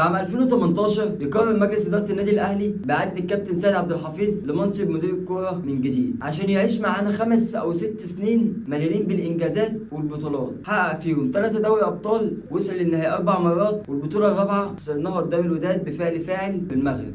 عام 2018 يقرر مجلس إدارة النادي الأهلي بإعادة الكابتن سيد عبد الحفيظ لمنصب مدير الكرة من جديد عشان يعيش معانا 5 أو 6 سنين مليانين بالإنجازات والبطولات. حقق فيهم 3 دوري أبطال، وصل للنهائي 4 مرات، والبطولة الرابعة خسرناها قدام الوداد بفعل فاعل في المغرب.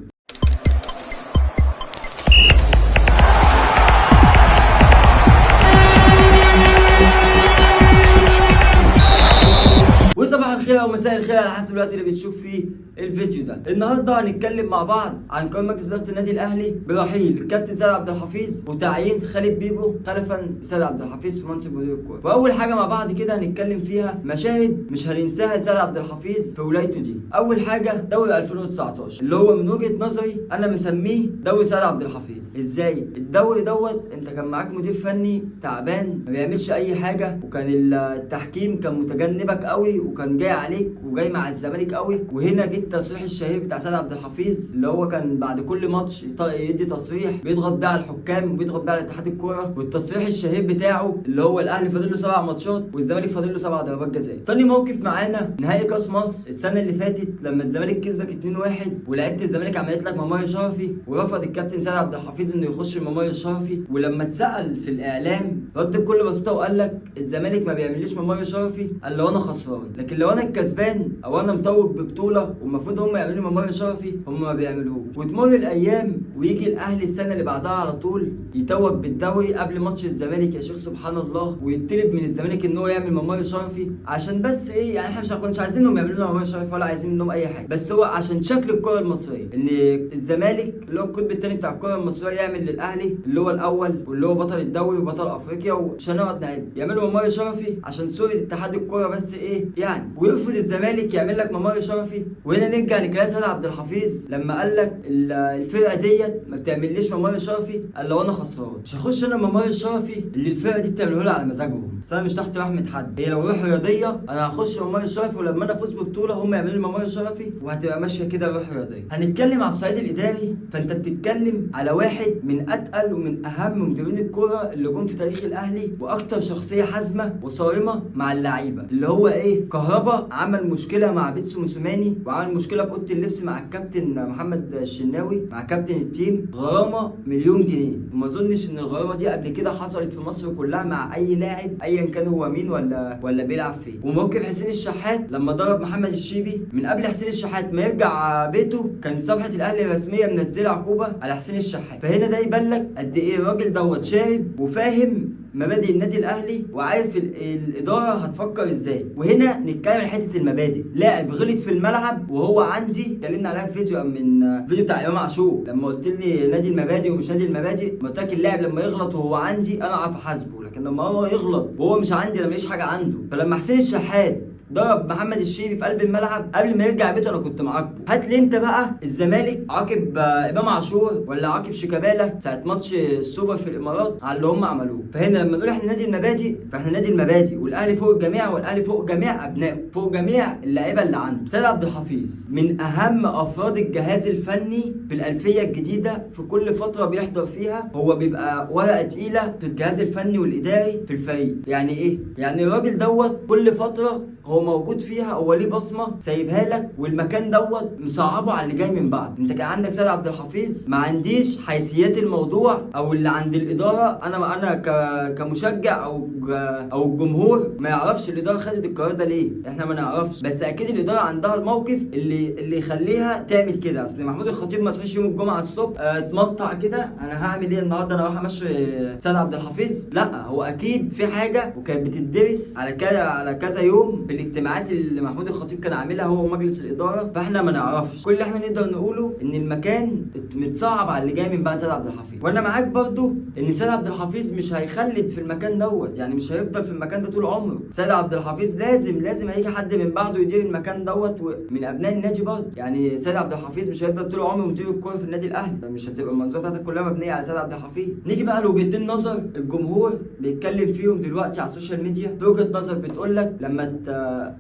وصباح الخير او مساء الخير على حسب الوقت اللي بتشوف فيه الفيديو ده. النهارده هنتكلم مع بعض عن قرار مجلس اداره النادي الاهلي برحيل الكابتن سيد عبد الحفيظ وتعيين خالد بيبو خلفا سيد عبد الحفيظ في منصب مدير الكوره. واول حاجه مع بعض كده هنتكلم فيها مشاهد مش هننساها لسيد عبد الحفيظ في ولايته دي. اول حاجه دوري 2019 اللي هو من وجهه نظري انا مسميه دوري سيد عبد الحفيظ. ازاي الدوري دوت؟ انت كان معاك مدير فني تعبان ما بيعملش اي حاجه، وكان التحكيم كان متجنبك قوي وكان جاي عليك وجاي مع الزمالك قوي. وهنا جه التصريح الشهير بتاع سيد عبد الحفيظ اللي هو كان بعد كل ماتش يدي تصريح بيضغط بيه على الحكام وبيضغط بيه على اتحاد الكوره. والتصريح الشهير بتاعه اللي هو الاهلي فاضل له 7 ماتشات والزمالك فاضل له 7 ضربات جزاء. تاني موقف معانا نهائي كاس مصر السنه اللي فاتت لما الزمالك كسبك 2-1 ولعيبه الزمالك عملت لك ممر شرفي، ورفض الكابتن سيد عبد الحفيظ انه يخش الممر الشرفي. ولما اتسال في الاعلام رد بكل بساطه وقال لك الزمالك ما بيعمليش ممر شرفي الا لو انا خسران، لكن لو انا الكسبان او انا متوج ببطوله والمفروض هم يعملوا ممر شرفي هم ما بيعملوش. وتمر الايام ويجي الاهلي السنه اللي بعدها على طول يتوج بالدوري قبل ماتش الزمالك يا شيخ سبحان الله، ويطلب من الزمالك ان هو يعمل ممر شرفي عشان بس ايه؟ يعني احنا مش كناش عايزينهم يعملوا لنا ممر شرفي ولا عايزين منهم اي حاجه، بس هو عشان شكل الكره المصريه ان الزمالك اللي هو القطب الثاني بتاع الكره المصريه يعمل للاهلي اللي هو الاول واللي هو بطل الدوري وبطل افريقيا ومش هنقعد نعد يعملوا ممر شرفي عشان صوره اتحاد الكره بس ايه يعني، ويرفض الزمالك يعمل لك ممر شرفي. وهنا نرجع لكلام سيد عبد الحفيظ لما قال لك الفرقه ديت ما بتعمليش ممر شرفي الا لو انا خسران. مش هخش انا الممر الشرفي اللي الفرقه دي بتعمله لي على مزاجهم، بس انا مش تحت رحمه حد. هي لو روح رياضيه انا هخش الممر الشرفي، ولما انا افوز ببطوله هم يعملوا لي الممر الشرفي وهتبقى ماشيه كده روح رياضيه. هنتكلم على الصعيد الاداري، فانت بتتكلم على واحد من اتقل ومن اهم مديرين الكوره اللي جم في تاريخ الاهلي، واكتر شخصيه حازمه وصارمه مع اللعيبه اللي هو ايه؟ كهربا عمل مشكله مع بيتسو موسوماني، وعمل مشكله في اوضه اللبس مع الكابتن محمد الشناوي مع كابتن التيم، غرامه مليون جنيه. وما اظنش ان الغرامه دي قبل كده حصلت في مصر كلها مع اي لاعب ايا كان هو مين ولا بيلعب فين. وموقف حسين الشحات لما ضرب محمد الشيبي، من قبل حسين الشحات ما يرجع بيته كان صفحه الاهلي الرسميه منزله عقوبه على حسين الشحات. فهنا ده يبان لك قد ايه الراجل دوت شارب وفاهم مبادئ النادي الاهلي وعارف الاداره هتفكر ازاي. وهنا نتكلم عن حته المبادئ. لاعب غلط في الملعب وهو عندي اتكلمنا عليها في فيديو من فيديو بتاع امام عاشور لما قلت لي نادي المبادئ ومش نادي المبادئ، قلت لك اللاعب لما يغلط وهو عندي انا اعرف احاسبه، لكن لما هو يغلط وهو مش عندي انا ماليش حاجه عنده. فلما حسين الشحات ضرب محمد الشيبي في قلب الملعب قبل ما يرجع بيته انا كنت معاقبه. هات لي انت بقى الزمالك عاقب امام عاشور ولا عاقب شيكابالا ساعه ماتش السوبر في الامارات على اللي هم عملوه. فهنا لما نقول احنا نادي المبادئ فاحنا نادي المبادئ، والاهلي فوق الجميع، والاهلي فوق جميع ابنائه، فوق جميع اللعيبه اللي عنده. سيد عبد الحفيظ من اهم افراد الجهاز الفني في الالفيه الجديده، في كل فتره بيحضر فيها هو بيبقى ورقه تقيله في الجهاز الفني والاداري في الفريق. يعني ايه؟ يعني الراجل دوت كل فتره هو موجود فيها، هو ليه بصمه سايبها لك، والمكان دوت مصعبه على اللي جاي من بعد. انت كان عندك سيد عبد الحفيظ ما عنديش حيثيات الموضوع او اللي عند الاداره، انا كمشجع او الجمهور ما يعرفش الاداره خدت القرار ده ليه، احنا ما نعرفش، بس اكيد الاداره عندها الموقف اللي يخليها تعمل كده. اصل محمود الخطيب ما صحيش يوم الجمعه الصبح اتمطع كده انا هعمل ايه النهارده، انا رايح امشي سيد عبد الحفيظ. لا، هو اكيد في حاجه وكانت بتدرس على كذا يوم في الاجتماعات اللي محمود الخطيب كان عاملها هو ومجلس الاداره، فاحنا ما نعرفش. كل اللي احنا نقدر نقوله ان المكان متصعب على اللي جاي من بعد سيد عبد الحفيظ. وانا معاك برضو ان سيد عبد الحفيظ مش هيخلد في المكان دوت، يعني مش هيفضل في المكان ده طول عمره. سيد عبد الحفيظ لازم هيجي حد من بعده يدير المكان دوت من ابناء النادي برضه. يعني سيد عبد الحفيظ مش هيفضل طول عمره مدير الكوره في النادي الاهلي، مش هتبقى المنظومه بتاعتك كلها مبنيه على سيد عبد الحفيظ. نيجي بقى لوجهتين نظر الجمهور بيتكلم فيهم دلوقتي على السوشيال ميديا. في وجهه نظر بتقول لك لما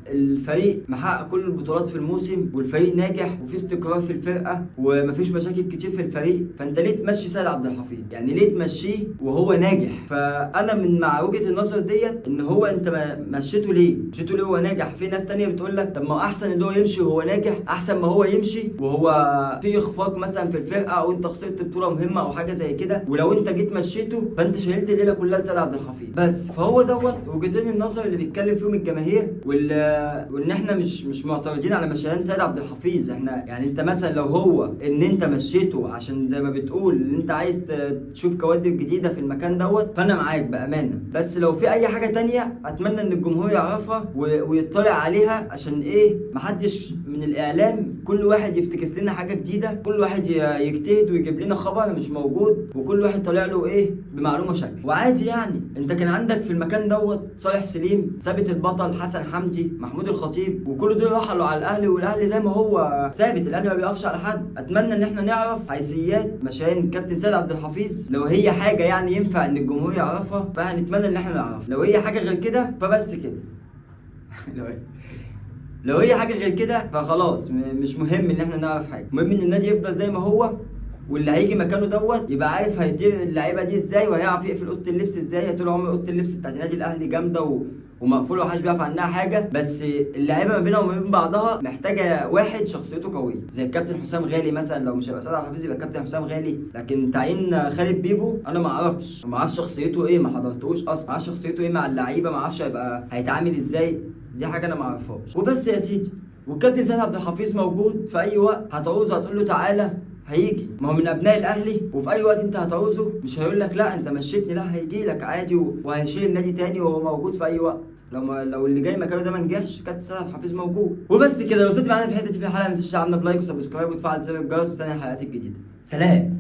الفريق محقق كل البطولات في الموسم، والفريق ناجح وفي استقرار في الفرقه ومفيش مشاكل كتير في الفريق، فانت ليه تمشي سيد عبد الحفيظ؟ يعني ليه تمشيه وهو ناجح؟ فانا مع وجهه النظر ديت ان هو انت مشيته ليه؟ مشيته ليه وهو ناجح؟ في ناس تانية بتقول لك طب ما هو احسن ان هو يمشي وهو ناجح احسن ما هو يمشي وهو في اخفاق مثلا في الفرقه، او انت خسرت بطوله مهمه او حاجه زي كده، ولو انت جيت مشيته فانت شيلت الليله كلها لسيد عبد الحفيظ. بس فهو دوت وجهتين النظر اللي بيتكلم فيهم الجماهير، وان احنا مش معترضين على مشيان سيد عبد الحفيظ. احنا يعني انت مثلا لو هو ان انت مشيته عشان زي ما بتقول ان انت عايز تشوف كوادر جديده في المكان دوت، فانا معاك بامانه. بس لو في اي حاجه تانية اتمنى ان الجمهور يعرفها ويطلع عليها، عشان ايه محدش من الاعلام كل واحد يفتكس لنا حاجه جديده، كل واحد يجتهد ويجيب لنا خبر مش موجود، وكل واحد طالع له ايه بمعلومه شكل. وعادي يعني انت كان عندك في المكان دوت صالح سليم، ثابت البطل، حسن حمدي، محمود الخطيب، وكل دول رحلوا على الاهلي، والاهلي زي ما هو ثابت، الاهلي ما بيقفش على حد. اتمنى ان احنا نعرف حيثيات مشاهير الكابتن سيد عبد الحفيظ، لو هي حاجه يعني ينفع ان الجمهور يعرفها فهنتمنى ان احنا نعرف، لو هي حاجه غير كده فبس كده. لو هي حاجه غير كده فخلاص مش مهم ان احنا نعرف حاجه، المهم ان النادي يفضل زي ما هو، واللي هيجي مكانه دوت يبقى عارف هيدير اللعيبه دي ازاي، وهيعرف يقفل اوضه اللبس ازاي. طول عمر اوضه اللبس بتاعت النادي الاهلي جامده ومقفوله ومحدش بيعرف عنها حاجه، بس اللعيبه ما بينها وما بين بعضها محتاجه واحد شخصيته قويه زي الكابتن حسام غالي مثلا. لو مش هيبقى سيد عبد الحفيظ يبقى الكابتن حسام غالي. لكن تعيين خالد بيبو انا ما اعرفش شخصيته ايه، ما حضرتوش اصلا، ما اعرفش شخصيته ايه مع اللعيبه، ما اعرفش هيتعامل ازاي، دي حاجه انا ما اعرفهاش. وبس يا سيدي، والكابتن سيد عبد الحفيظ موجود في اي وقت هتعوزه هتقول له تعالى هيجي، ما هو من ابناء الاهلي، وفي اي وقت انت هتعوزه مش هيقول لك لا انت مشيتني، لا هيجي لك عادي وهيشيل النادي تاني وهو موجود في اي وقت. لو اللي جاي مكانه ده ما نجحش كابتن سيد عبد الحفيظ موجود. وبس كده، لو وصلت معانا في الحته دي في الحلقه ما تنساش تعمل لايك وسبسكرايب وتفعل زر الجرس وتستنى الحلقات الجديده. سلام.